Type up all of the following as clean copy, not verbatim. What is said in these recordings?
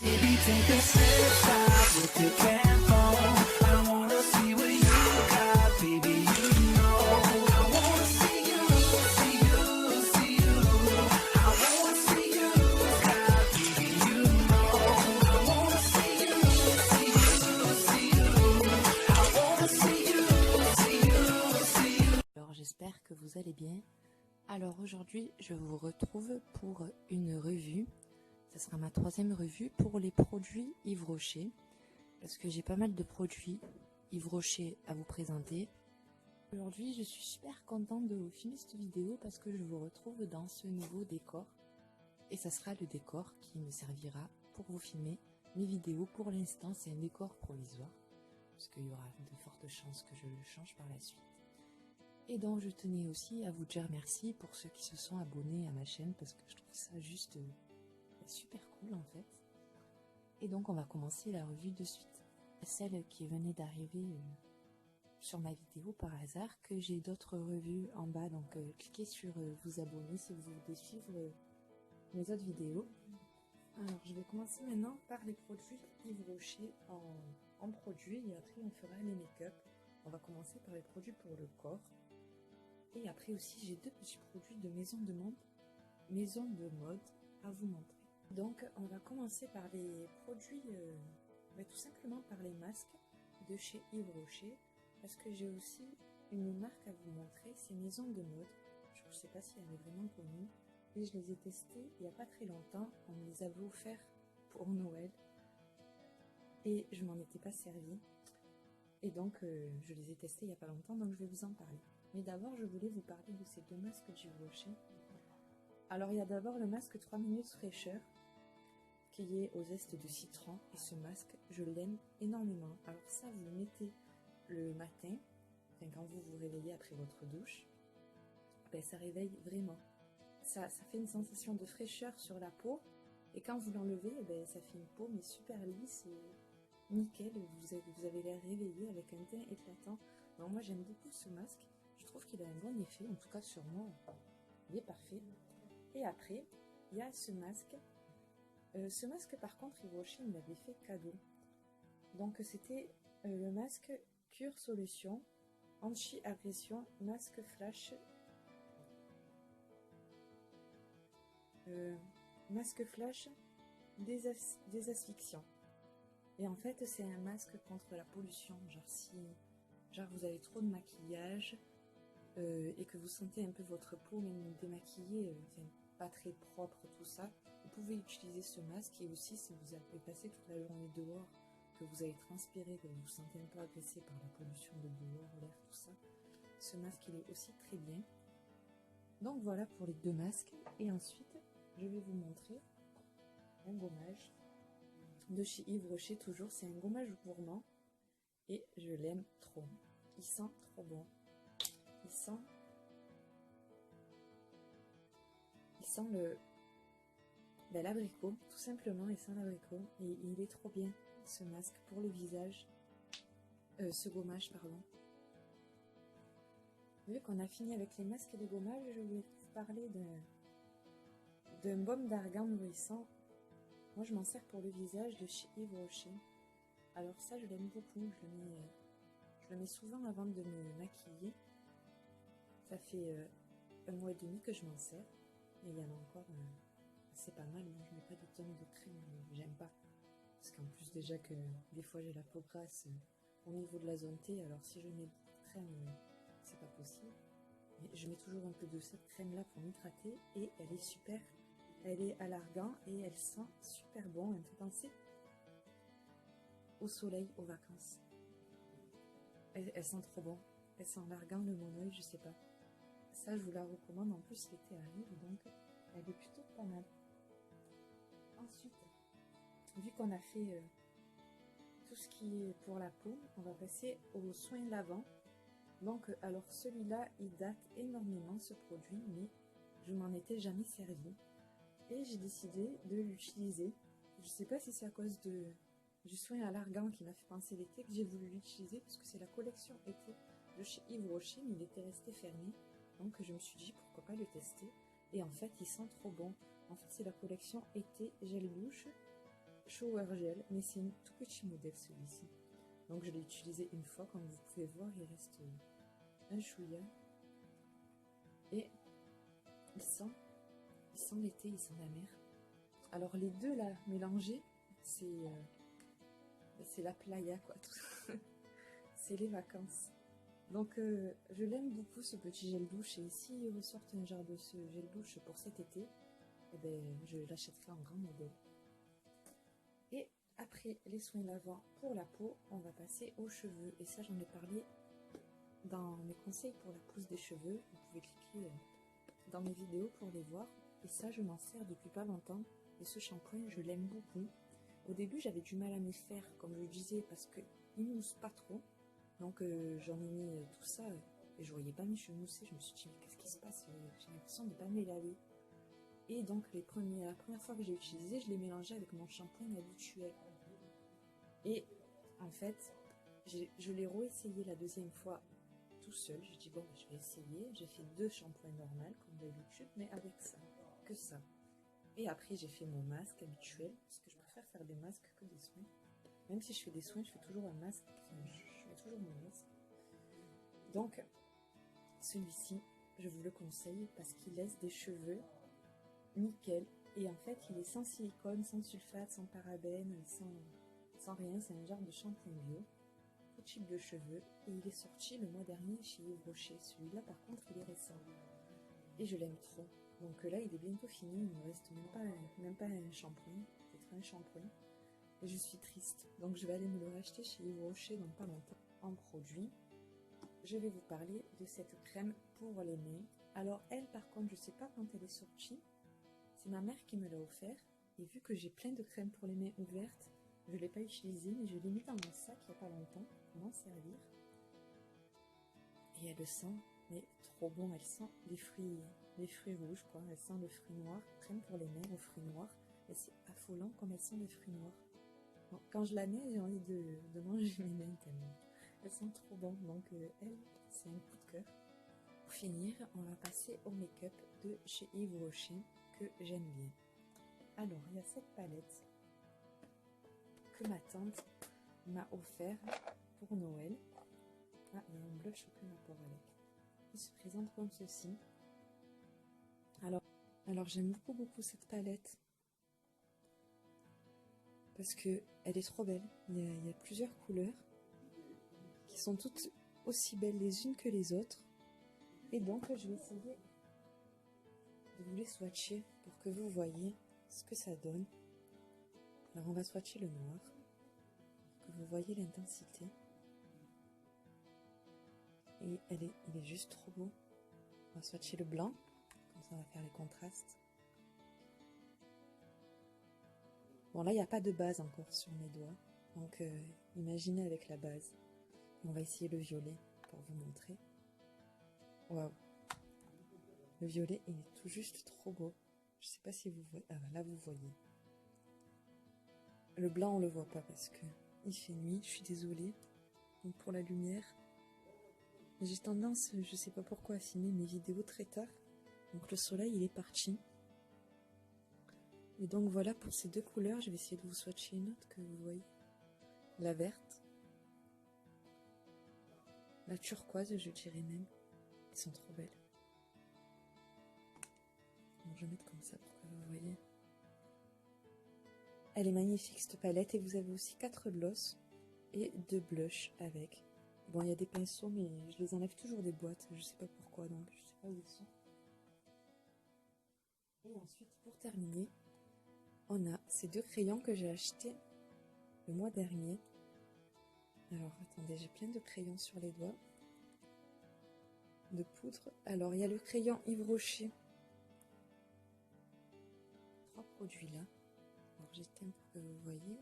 Baby, take a snapshot with your camera. I wanna see what you got, baby. You know I wanna see you, see you, see you. I wanna see you got, baby. You know I wanna see you, see you, see you. I wanna see you, see you, see you. Alors j'espère que vous allez bien. Alors aujourd'hui je vous retrouve pour une revue. Ce sera ma troisième revue pour les produits Yves Rocher. Parce que j'ai pas mal de produits Yves Rocher à vous présenter. Aujourd'hui je suis super contente de vous filmer cette vidéo parce que je vous retrouve dans ce nouveau décor. Et ça sera le décor qui me servira pour vous filmer mes vidéos. Pour l'instant c'est un décor provisoire. Parce qu'il y aura de fortes chances que je le change par la suite. Et donc je tenais aussi à vous dire merci pour ceux qui se sont abonnés à ma chaîne parce que je trouve ça juste super cool en fait. Et donc on va commencer la revue de suite. Celle qui venait d'arriver sur ma vidéo par hasard, que j'ai d'autres revues en bas, donc cliquez sur vous abonner si vous voulez suivre mes autres vidéos. Alors je vais commencer maintenant par les produits Yves Rocher en produits et après on fera les make-up. On va commencer par les produits pour le corps. Et après aussi, j'ai deux petits produits de maison de mode à vous montrer. Donc, on va commencer par les produits, tout simplement par les masques de chez Yves Rocher. Parce que j'ai aussi une marque à vous montrer, c'est Maison de Mode. Je ne sais pas si elle est vraiment connue. Et je les ai testés il n'y a pas très longtemps. On me les avait offerts pour Noël. Et je m'en étais pas servi. Et donc, je les ai testés il n'y a pas longtemps, donc je vais vous en parler. Mais d'abord, je voulais vous parler de ces deux masques Yves Rocher. Alors, il y a d'abord le masque 3 minutes fraîcheur, qui est au zeste de citron. Et ce masque, je l'aime énormément. Alors ça, vous le mettez le matin, quand vous vous réveillez après votre douche. Ça réveille vraiment. Ça fait une sensation de fraîcheur sur la peau. Et quand vous l'enlevez, ça fait une peau mais super lisse et nickel. Vous avez l'air réveillé avec un teint éclatant. Donc moi, j'aime beaucoup ce masque. Je trouve qu'il a un bon effet, en tout cas sur moi, il est parfait. Et après, il y a ce masque. Ce masque, par contre, Yves Rocher me l'avait fait cadeau. Donc, c'était le masque Cure Solution Anti-Agression Masque Flash. Masque Flash désasphyxiant. Et en fait, c'est un masque contre la pollution. Genre vous avez trop de maquillage. Et que vous sentez un peu votre peau même démaquillée, pas très propre, tout ça, vous pouvez utiliser ce masque. Et aussi, si vous avez passé toute la journée dehors, que vous avez transpiré, que vous vous sentez un peu agressé par la pollution de dehors, l'air, tout ça, ce masque il est aussi très bien. Donc voilà pour les deux masques. Et ensuite, je vais vous montrer un gommage de chez Yves Rocher, toujours. C'est un gommage gourmand et je l'aime trop. Il sent trop bon. Il sent l'abricot, tout simplement. Il sent l'abricot et il est trop bien, ce masque pour le visage, ce gommage, pardon. Vu qu'on a fini avec les masques et les gommages, je voulais vous parler d'un baume d'argan nourrissant. Moi, je m'en sers pour le visage de chez Yves Rocher. Alors ça, je l'aime beaucoup. Je le mets souvent avant de me maquiller. Ça fait 1 mois et demi que je m'en sers. Et il y en a encore, c'est pas mal. Moi, je mets pas de tonnes de crème, j'aime pas. Parce qu'en plus, déjà que des fois, j'ai la peau grasse au niveau de la zone T. Alors, si je mets beaucoup de crème, c'est pas possible. Mais je mets toujours un peu de cette crème-là pour m'hydrater. Et elle est super. Elle est à l'argan et elle sent super bon. Elle me fait penser au soleil, aux vacances. Elle sent trop bon. Elle sent l'argan de mon œil, je sais pas. Ça, je vous la recommande. En plus, l'été arrive, donc elle est plutôt pas mal. Ensuite, vu qu'on a fait tout ce qui est pour la peau, on va passer aux soins lavants. Donc, alors celui-là, il date énormément, ce produit, mais je m'en étais jamais servi. Et j'ai décidé de l'utiliser. Je sais pas si c'est à cause du soin à l'argan qui m'a fait penser l'été que j'ai voulu l'utiliser, parce que c'est la collection été de chez Yves Rocher, mais il était resté fermé. Donc je me suis dit pourquoi pas le tester. Et en fait, il sent trop bon. En fait, c'est la collection été gel douche shower gel, mais c'est un tout petit modèle celui-ci. Donc je l'ai utilisé une fois, comme vous pouvez voir, il reste un chouïa. Et il sent l'été, il sent la mer. Alors les deux là, mélangés, c'est la playa quoi, c'est les vacances. Donc je l'aime beaucoup ce petit gel douche, et s'ils ressortent un genre de ce gel douche pour cet été, eh ben, je l'achèterai en grand modèle. Et après les soins lavants pour la peau, on va passer aux cheveux. Et ça, j'en ai parlé dans mes conseils pour la pousse des cheveux. Vous pouvez cliquer dans mes vidéos pour les voir. Et ça, je m'en sers depuis pas longtemps. Et ce shampoing, je l'aime beaucoup. Au début, j'avais du mal à m'y faire, comme je le disais, parce qu'il ne mousse pas trop. Donc j'en ai mis tout ça et je voyais pas mes cheveux mousser. Je me suis dit, mais qu'est-ce qui se passe? J'ai l'impression de ne pas me les laver. Et donc la première fois que j'ai utilisé, je l'ai mélangé avec mon shampoing habituel. Et en fait, je l'ai réessayé la deuxième fois tout seul. J'ai dit bon, je vais essayer. J'ai fait 2 shampoings normaux comme d'habitude, mais avec ça, que ça. Et après j'ai fait mon masque habituel, parce que je préfère faire des masques que des soins. Même si je fais des soins, je fais toujours un masque. Je mets toujours mon masque. Donc celui-ci, je vous le conseille parce qu'il laisse des cheveux nickel, et en fait il est sans silicone, sans sulfate, sans parabènes, sans rien. C'est un genre de shampoing bio, tout type de cheveux, et il est sorti le mois dernier chez Yves Rocher. Celui-là par contre il est récent et je l'aime trop. Donc là il est bientôt fini, il ne me reste même pas un shampoing, peut-être un shampoing, et je suis triste. Donc je vais aller me le racheter chez Yves Rocher dans pas longtemps. En produit, je vais vous parler de cette crème pour les mains. Alors elle par contre, je sais pas quand elle est sortie. C'est ma mère qui me l'a offert, et vu que j'ai plein de crèmes pour les mains ouvertes, je ne l'ai pas utilisée, mais je l'ai mis dans mon sac il n'y a pas longtemps pour m'en servir. Et elle sent, mais trop bon, elle sent les fruits rouges quoi, elle sent le fruit noir, crème pour les mains aux fruits noirs, et c'est affolant comme elle sent les fruits noirs. Donc, quand je la mets, j'ai envie de manger mes mains tellement. Elle sent trop bon, donc elle, c'est un coup de cœur. Pour finir, on va passer au make-up de chez Yves Rocher, que j'aime bien. Alors, il y a cette palette que ma tante m'a offert pour Noël. Ah, il y a un blush au crème à port avec. Il se présente comme ceci. Alors j'aime beaucoup cette palette parce que elle est trop belle. Il y a plusieurs couleurs qui sont toutes aussi belles les unes que les autres. Et donc, je vais essayer de vous les swatcher pour que vous voyez ce que ça donne. Alors on va swatcher le noir pour que vous voyez l'intensité. Et il est juste trop beau. On va swatcher le blanc, comme ça on va faire les contrastes. Bon là il n'y a pas de base encore sur mes doigts, donc imaginez avec la base. Et on va essayer le violet pour vous montrer. Waouh! Le violet il est tout juste trop beau. Je sais pas si vous voyez. Ah là vous voyez. Le blanc on le voit pas parce que il fait nuit, je suis désolée. Donc pour la lumière, j'ai tendance, je sais pas pourquoi, à filmer mes vidéos très tard. Donc le soleil il est parti. Et donc voilà pour ces deux couleurs. Je vais essayer de vous swatcher une autre que vous voyez. La verte. La turquoise je dirais même. Elles sont trop belles. Bon, je vais mettre comme ça pour que vous voyez. Elle est magnifique cette palette, et vous avez aussi 4 glosses et 2 blushs avec. Bon, il y a des pinceaux, mais je les enlève toujours des boîtes, je sais pas pourquoi, donc je sais pas où ils sont. Et ensuite, pour terminer, on a ces 2 crayons que j'ai achetés le mois dernier. Alors, attendez, j'ai plein de crayons sur les doigts. De poudre. Alors, il y a le crayon Yves Rocher. 3 produits là. Alors j'éteins pour que vous voyez,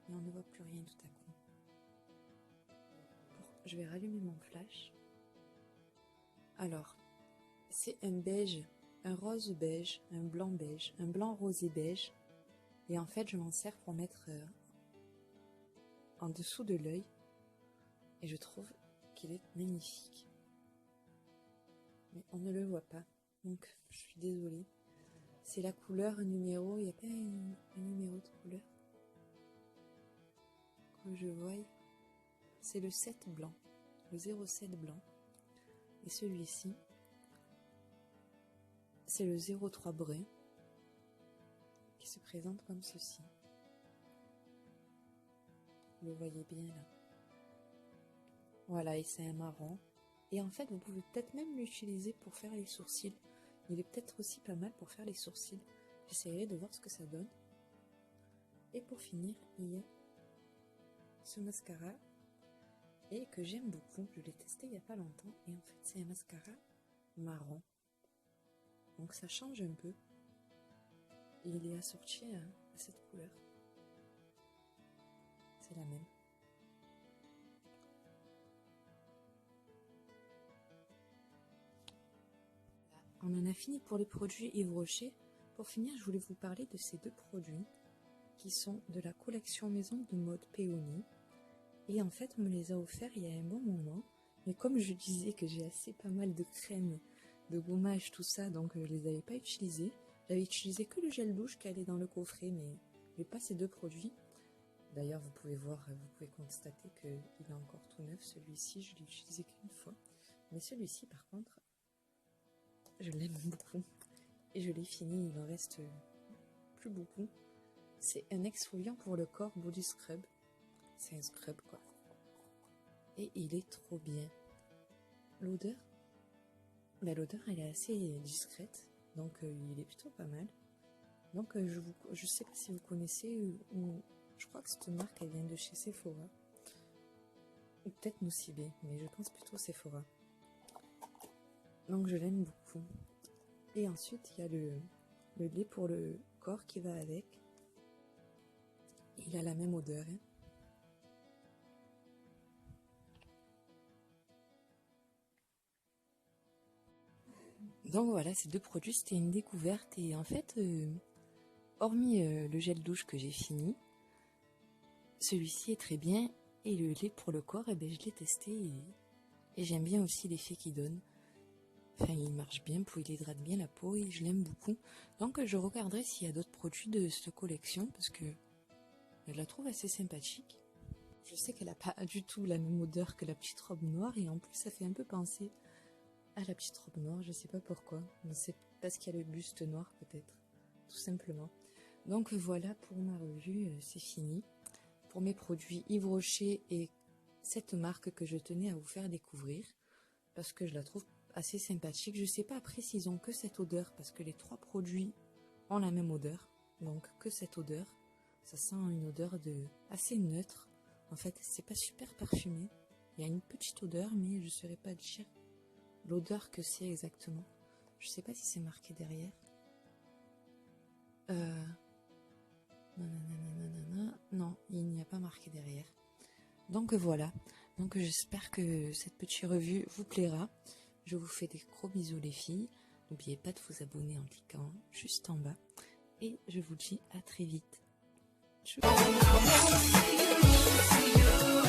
et on ne voit plus rien tout à coup. Je vais rallumer mon flash. Alors, c'est un beige, un rose beige, un blanc rosé beige, et en fait je m'en sers pour mettre en dessous de l'œil, et je trouve qu'il est magnifique. Mais on ne le voit pas, donc je suis désolée. C'est la couleur numéro, il n'y a pas un numéro de couleur. que je voie, c'est le 7 blanc, le 07 blanc. Et celui-ci, c'est le 03 brun qui se présente comme ceci. Vous le voyez bien là. Voilà, et c'est un marron. Et en fait, vous pouvez peut-être même l'utiliser pour faire les sourcils. Il est peut-être aussi pas mal pour faire les sourcils. J'essaierai de voir ce que ça donne. Et pour finir, il y a ce mascara. Et que j'aime beaucoup. Je l'ai testé il n'y a pas longtemps. Et en fait, c'est un mascara marron. Donc ça change un peu. Et il est assorti à cette couleur. C'est la même. On en a fini pour les produits Yves Rocher. Pour finir, je voulais vous parler de ces deux produits qui sont de la collection maison de mode Peony. Et en fait, on me les a offerts il y a un bon moment. Mais comme je disais que j'ai assez pas mal de crème, de gommage, tout ça, donc je les avais pas utilisés. J'avais utilisé que le gel douche qui allait dans le coffret, mais pas ces deux produits. D'ailleurs, vous pouvez voir, vous pouvez constater qu'il est encore tout neuf. Celui-ci, je l'ai utilisé qu'une fois. Mais celui-ci, par contre, je l'aime beaucoup. Et je l'ai fini, il en reste plus beaucoup. C'est un exfoliant pour le corps body scrub. C'est un scrub quoi. Et il est trop bien. L'odeur, l'odeur elle est assez discrète. Donc il est plutôt pas mal. Donc je sais pas si vous connaissez, ou je crois que cette marque elle vient de chez Sephora. Ou peut-être Nocibé, mais je pense plutôt Sephora. Donc je l'aime beaucoup. Et ensuite il y a le lait pour le corps qui va avec. Il a la même odeur. Hein. Donc voilà, ces deux produits, c'était une découverte. Et en fait, hormis le gel douche que j'ai fini, celui-ci est très bien. Et le lait pour le corps, eh ben, je l'ai testé. Et j'aime bien aussi l'effet qu'il donne. Enfin, il marche bien, il hydrate bien la peau et je l'aime beaucoup. Donc je regarderai s'il y a d'autres produits de cette collection parce que je la trouve assez sympathique. Je sais qu'elle n'a pas du tout la même odeur que la petite robe noire et en plus ça fait un peu penser à la petite robe noire, je sais pas pourquoi. Mais c'est parce qu'il y a le buste noir peut-être, tout simplement. Donc voilà pour ma revue, c'est fini. Pour mes produits Yves Rocher et cette marque que je tenais à vous faire découvrir parce que je la trouve assez sympathique. Je sais pas après s'ils ont que cette odeur parce que les trois produits ont la même odeur, donc que cette odeur. Ça sent une odeur assez neutre. En fait, c'est pas super parfumé. Il y a une petite odeur, mais je ne saurais pas dire l'odeur que c'est exactement. Je sais pas si c'est marqué derrière. Non, il n'y a pas marqué derrière. Donc voilà. Donc j'espère que cette petite revue vous plaira. Je vous fais des gros bisous les filles. N'oubliez pas de vous abonner en cliquant juste en bas. Et je vous dis à très vite. I wanna see you, see you.